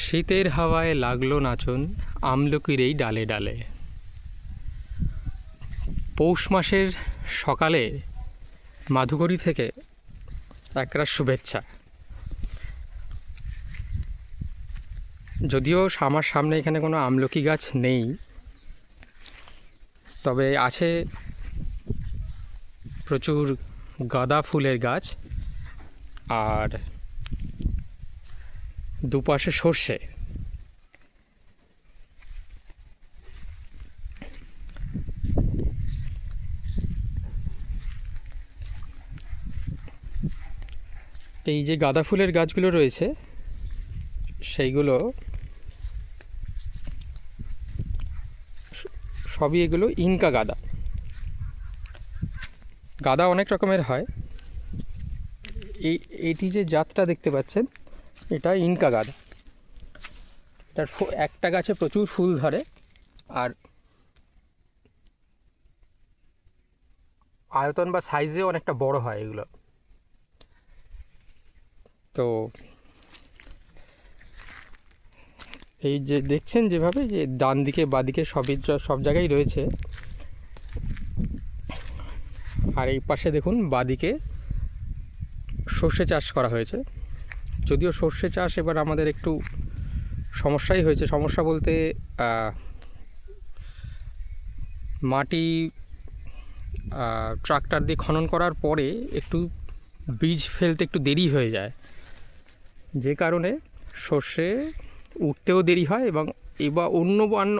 শীতের হাওয়ায় লাগলো নাচন আমলকির এই ডালে ডালে। পৌষ মাসের সকালে মাধুকরী থেকে একরাশ শুভেচ্ছা। যদিও আমার সামনে এখানে কোনো আমলকি গাছ নেই, তবে আছে প্রচুর গাঁদা ফুলের গাছ আর দুপাশে সর্ষে। এই যে গাঁদা ফুলের গাছগুলো রয়েছে সেইগুলো সবই এগুলো ইনকা গাঁদা। গাঁদা অনেক রকমের হয়, এইটি যে জাতটা দেখতে পাচ্ছেন এটা ইনকা গাঁদা। এটার একটা গাছে প্রচুর ফুল ধরে আর আয়তন বা সাইজে অনেকটা বড় হয় এগুলো। তো এই যে দেখছেন যেভাবে যে ডান দিকে বাদিকে সব জায়গায় রয়েছে, আর এই পাশে দেখুন বাদিকে সর্ষে চাষ করা হয়েছে। যদিও সর্ষে চাষ এবার আমাদের একটু সমস্যাই হয়েছে। সমস্যা বলতে মাটি ট্রাক্টর দিয়ে খনন করার পরে একটু বীজ ফেলতে একটু দেরি হয়ে যায়, যে কারণে সর্ষে উঠতেও দেরি হয় এবং এবার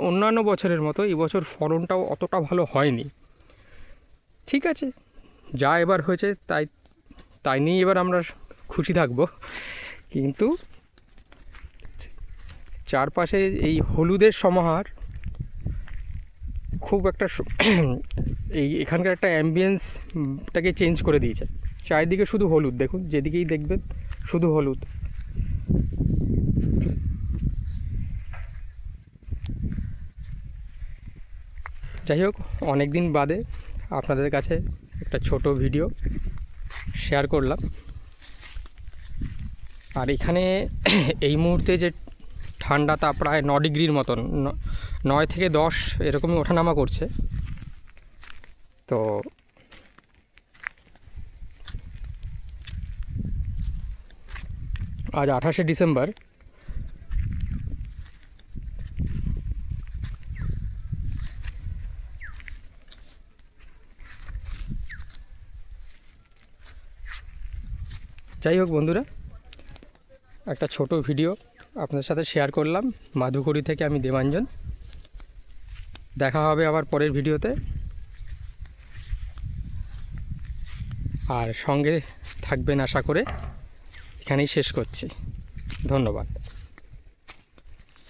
অন্যান্য বছরের মতো এবছর ফলনটাও অতটা ভালো হয়নি। ঠিক আছে, যা এবার হয়েছে তাই নিয়ে এবার আমরা খুশি থাকব। কিন্তু চারপাশে এই হলুদের সমাহার খুব একটা এখানকার একটা অ্যাম্বিয়েন্সটাকে চেঞ্জ করে দিয়েছে। চারিদিকে শুধু হলুদ, দেখুন যেদিকেই দেখবেন শুধু হলুদ। যাই হোক, অনেক দিন বাদে আপনাদের কাছে একটা ছোট ভিডিও শেয়ার করলাম। আর এখানে এই মুহূর্তে যে ঠান্ডাটা প্রায় 9 ডিগ্রির মতন, 9 থেকে 10 এরকমই ওঠানামা করছে। তো আজ 28শে ডিসেম্বর। যাই হোক বন্ধুরা, একটা ছোট ভিডিও আপনাদের সাথে শেয়ার করলাম। মাধুকরী থেকে আমি দেবাঞ্জন। দেখা হবে আবার পরের ভিডিওতে, আর সঙ্গে থাকবেন আশা করে। এখানেই শেষ করছি। ধন্যবাদ।